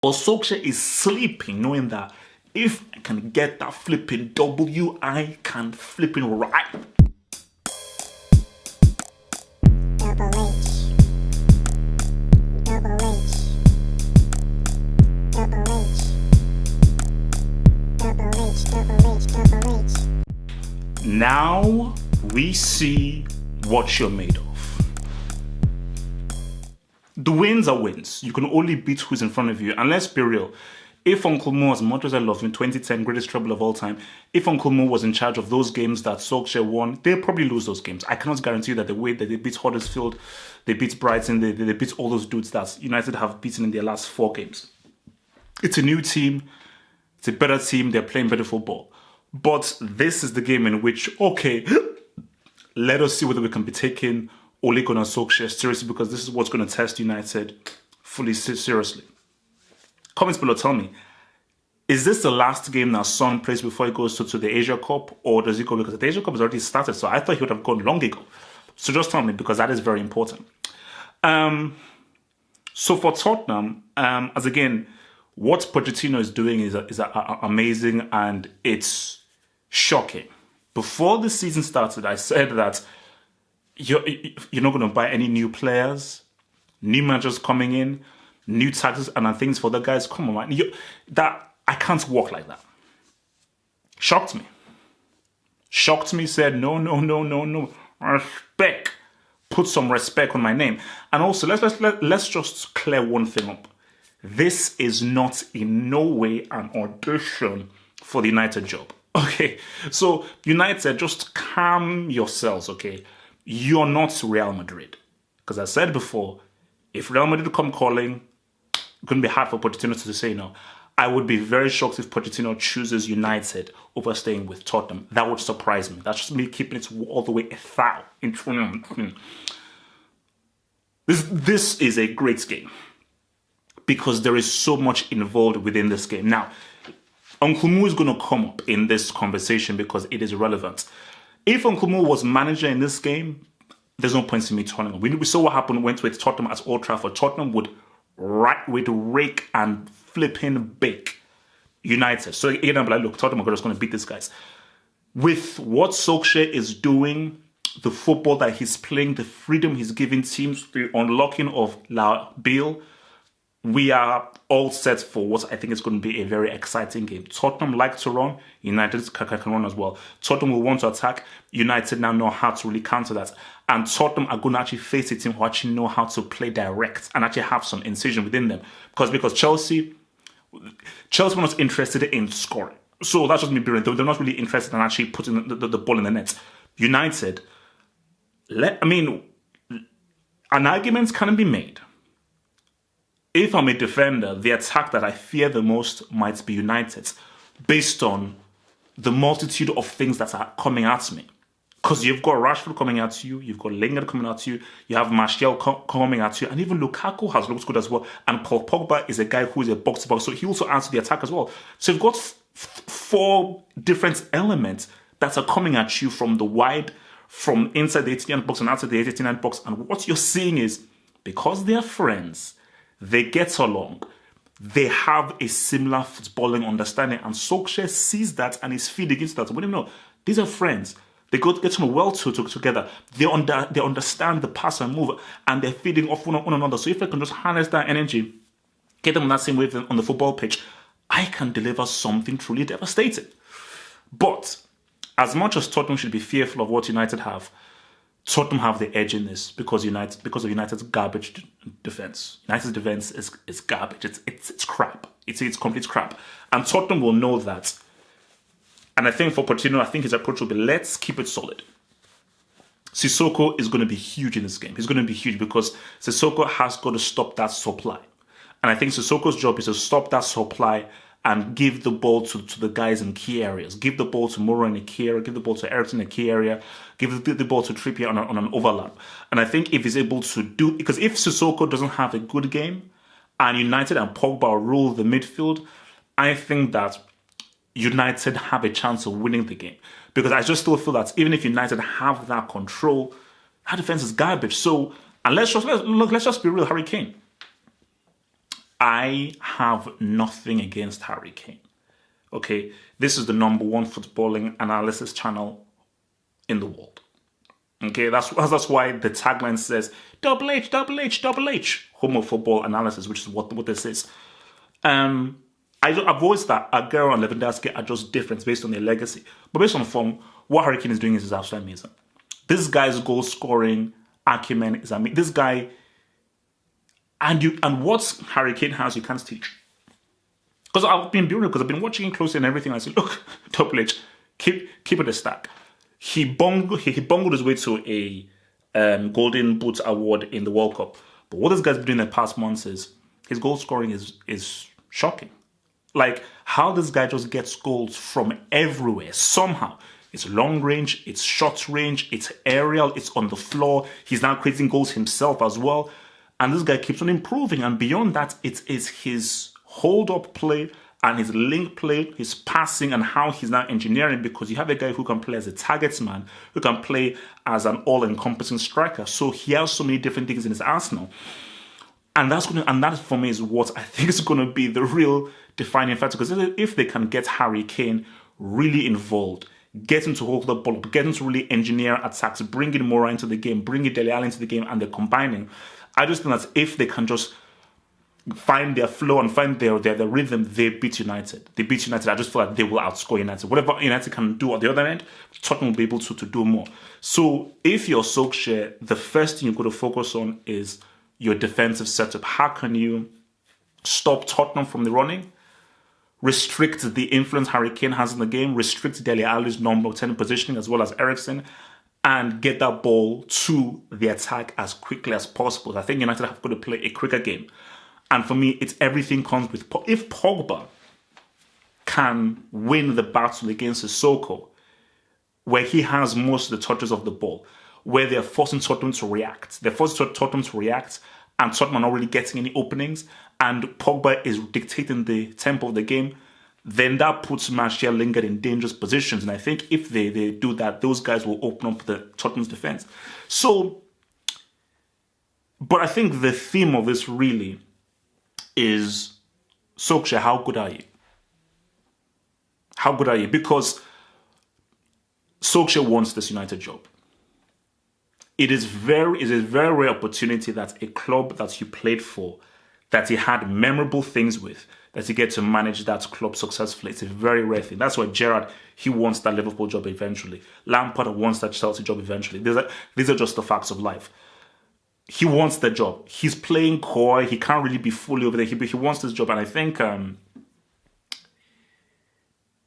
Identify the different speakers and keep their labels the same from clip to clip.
Speaker 1: But Solskjaer is sleeping, knowing that if I can get that flipping W, I can flipping right.
Speaker 2: Double H. Double H. Double H. Double H. Double H. Double H.
Speaker 1: Now we see what you're made of. The wins are wins. You can only beat who's in front of you. And let's be real. If Uncle Mo, as much as I love him, 2010, greatest treble of all time, if Uncle Mo was in charge of those games that Solskjaer won, they'll probably lose those games. I cannot guarantee you that the way that they beat Huddersfield, they beat Brighton, they beat all those dudes that United have beaten in their last 4 games. It's a new team. It's a better team. They're playing better football. But this is the game in which, okay, let us see whether we can be taking Ole Gunnar Solskjaer seriously, because this is what's going to test United fully seriously. Comments below, tell me, is this the last game that Son plays before he goes to the Asia Cup, or does he go, because the Asia Cup has already started, so I thought he would have gone long ago. So just tell me, because that is very important. So for Tottenham, as again, what Pochettino is doing is amazing, and it's shocking. Before the season started, I said that you're not going to buy any new players, new managers coming in, new tactics and things for the guys. Come on, man. That I can't work like that. Shocked me. Said no. Respect. Put some respect on my name. And also let's just clear one thing up. This is not in no way an audition for the United job. Okay, so United, just calm yourselves. Okay. You're not Real Madrid. Because I said before, if Real Madrid come calling, it's going to be hard for Pochettino to say no. I would be very shocked if Pochettino chooses United over staying with Tottenham. That would surprise me. That's just me keeping it all the way 1,000. This is a great game, because there is so much involved within this game. Now, Uncle Mo is going to come up in this conversation because it is relevant. If Uncle Mo was manager in this game, there's no point in me turning on. We saw what happened when with Tottenham at Old Trafford. Tottenham would rake and flipping bake United. So again, I'm like, look, Tottenham are just going to beat these guys. With what Solskjaer is doing, the football that he's playing, the freedom he's giving teams, the unlocking of La Bill, we are all set for what I think is going to be a very exciting game. Tottenham like to run, United can run as well. Tottenham will want to attack, United now know how to really counter that. And Tottenham are going to actually face a team who actually know how to play direct and actually have some incision within them. Because Chelsea were not interested in scoring. So that's just me being, they're not really interested in actually putting the ball in the net. United, an argument can be made. If I'm a defender, the attack that I fear the most might be United's, based on the multitude of things that are coming at me. Because you've got Rashford coming at you, you've got Lingard coming at you, you have Martial coming at you, and even Lukaku has looked good as well. And Paul Pogba is a guy who is a box-to-box, so he also adds to the attack as well. So you've got 4 different elements that are coming at you from the wide, from inside the 89 box and outside the 89 box. And what you're seeing is, because they're friends, they get along, they have a similar footballing understanding, and Solskjaer sees that and is feeding into that. What do you know? These are friends. They get to know well together. They understand the pass and move, and they're feeding off one another. So if I can just harness that energy, get them on that same wave on the football pitch, I can deliver something truly devastating. But as much as Tottenham should be fearful of what United have, Tottenham have the edge in this because of United's garbage defense. United's defense is garbage. It's crap. It's complete crap. And Tottenham will know that. And I think for Pochettino, I think his approach will be, let's keep it solid. Sissoko is going to be huge in this game. He's going to be huge because Sissoko has got to stop that supply. And I think Sissoko's job is to stop that supply and give the ball to the guys in key areas. Give the ball to Moura in a key area, give the ball to Ericsson in a key area, give the ball to Trippier on an overlap. And I think if he's able to do, because if Sissoko doesn't have a good game and United and Pogba rule the midfield, I think that United have a chance of winning the game. Because I just still feel that even if United have that control, our defense is garbage. So, and let's just be real, Harry Kane. I have nothing against Harry Kane. Okay, this is the number one footballing analysis channel in the world. Okay, that's why the tagline says Double H, Double H, Double H, Homo Football Analysis, which is what this is. I've always thought Aguero and Lewandowski are just different based on their legacy. But based on form, what Harry Kane is doing is absolutely amazing. This guy's goal scoring acumen is amazing. This guy, and what Harry Kane has, you can't teach. Because I've been watching him closely and everything. I said, look, Double H, keep it a stack. He bungled his way to a Golden Boot award in the World Cup. But what this guy's been doing in the past months is his goal scoring is shocking. Like, how this guy just gets goals from everywhere, somehow. It's long range, it's short range, it's aerial, it's on the floor. He's now creating goals himself as well. And this guy keeps on improving. And beyond that, it is his hold-up play and his link play, his passing, and how he's now engineering, because you have a guy who can play as a targets man, who can play as an all-encompassing striker. So he has so many different things in his arsenal. And that for me is what I think is going to be the real defining factor. Because if they can get Harry Kane really involved, get him to hold the ball up, get him to really engineer attacks, bring in Moura into the game, bring in Dele Alli into the game, and they're combining, I just think that if they can just find their flow and find their rhythm, they beat United. I just feel like they will outscore United. Whatever United can do at the other end, Tottenham will be able to do more. So if you're Solskjaer, the first thing you've got to focus on is your defensive setup. How can you stop Tottenham from the running? Restrict the influence Harry Kane has in the game. Restrict Dele Alli's number 10 positioning as well as Eriksen. And get that ball to the attack as quickly as possible. I think United have got to play a quicker game. And for me, it's everything comes with... If Pogba can win the battle against Sissoko, where he has most of the touches of the ball, where they're forcing Tottenham to react. They're forcing Tottenham to react, and Tottenham are not really getting any openings, and Pogba is dictating the tempo of the game, then that puts Martial Lingard in dangerous positions. And I think if they do that, those guys will open up the Tottenham's defense. So, but I think the theme of this really is, Solskjaer, how good are you? How good are you? Because Solskjaer wants this United job. It is a very rare opportunity that a club that you played for, that he had memorable things with, that you get to manage that club successfully. It's a very rare thing. That's why Gerrard, he wants that Liverpool job eventually. Lampard wants that Chelsea job eventually. These are just the facts of life. He wants the job. He's playing coy. He can't really be fully over there. He wants this job. And I think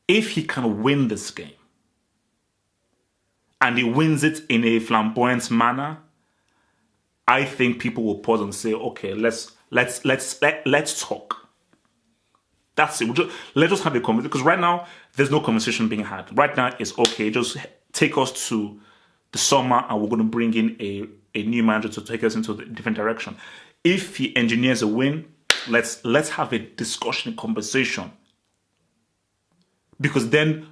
Speaker 1: if he can win this game, and he wins it in a flamboyant manner, I think people will pause and say, okay, let's talk. That's it. Let's just have a conversation. Because right now, there's no conversation being had. Right now, it's okay. Just take us to the summer and we're going to bring in a new manager to take us into a different direction. If he engineers a win, let's have a discussion, a conversation. Because then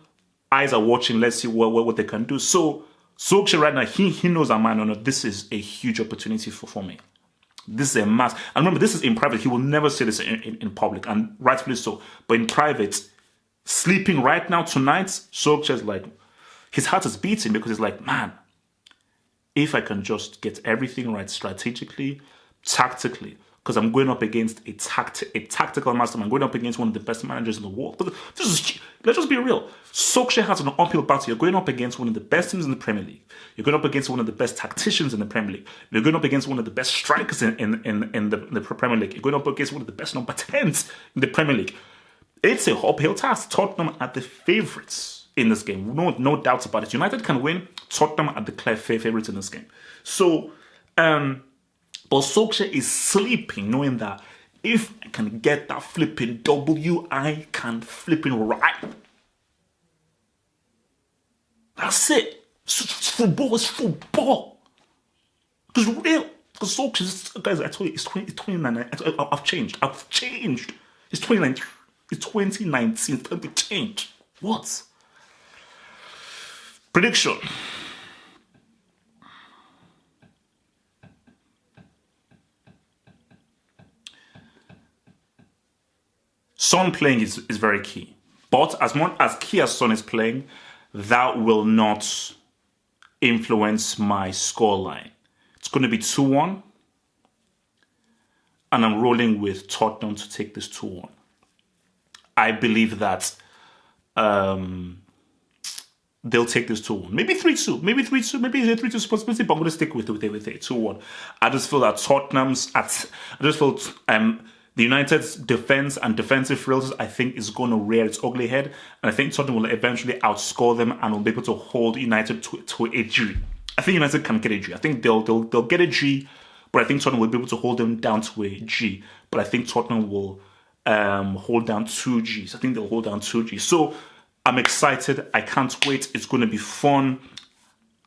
Speaker 1: eyes are watching. Let's see what they can do. So Solskjaer right now, he knows that, man, no, this is a huge opportunity for me. This is a mass. And remember, this is in private. He will never say this in public, and rightfully so. But in private, sleeping right now tonight, Solskjaer's like, his heart is beating because he's like, man, if I can just get everything right strategically, tactically, because I'm going up against a tactical master. I'm going up against one of the best managers in the world. But let's just be real. Solskjaer has an uphill battle. You're going up against one of the best teams in the Premier League. You're going up against one of the best tacticians in the Premier League. You're going up against one of the best strikers in the Premier League. You're going up against one of the best number 10s in the Premier League. It's a uphill task. Tottenham are the favourites in this game. No doubts about it. United can win. Tottenham are the clear favourites in this game. So, but Solskjaer is sleeping, knowing that if I can get that flipping W, I can flipping right. That's it. Football is football. It's real. Because Solskjaer, guys, I told you, it's 29. I've changed. It's 2019. It's 2019. It's time to change. What? Prediction. Son playing is very key. But as much as key as Son is playing, that will not influence my scoreline. It's going to be 2-1. And I'm rolling with Tottenham to take this 2-1. I believe that they'll take this 2-1. Maybe 3-2. Maybe 3-2. Maybe it's a 3-2 responsibility, but I'm going to stick with it 2-1. I just feel that the United's defense and defensive frailties, I think, is going to rear its ugly head. And I think Tottenham will eventually outscore them and will be able to hold United to a G. I think United can get a G. I think they'll get a G, but I think Tottenham will be able to hold them down to a G. But I think Tottenham will hold down 2 Gs. I think they'll hold down 2 Gs. So I'm excited. I can't wait. It's going to be fun.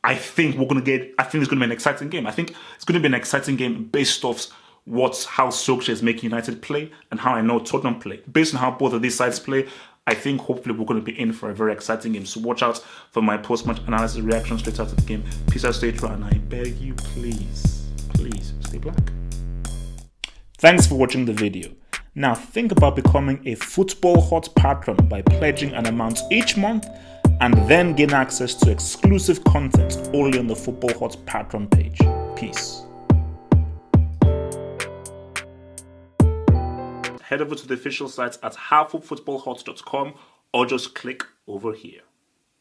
Speaker 1: I think it's going to be an exciting game. I think it's going to be an exciting game based off how Solskjaer is making United play and how I know Tottenham play. Based on how both of these sides play, I think hopefully we're going to be in for a very exciting game. So watch out for my post-match analysis reaction straight out of the game. Peace out, stay true, and I beg you, please stay black. Thanks for watching the video. Now think about becoming a Football Hot patron by pledging an amount each month and then gain access to exclusive content only on the Football Hot patron page. Peace. Head over to the official site at halffootballhot.com or just click over here.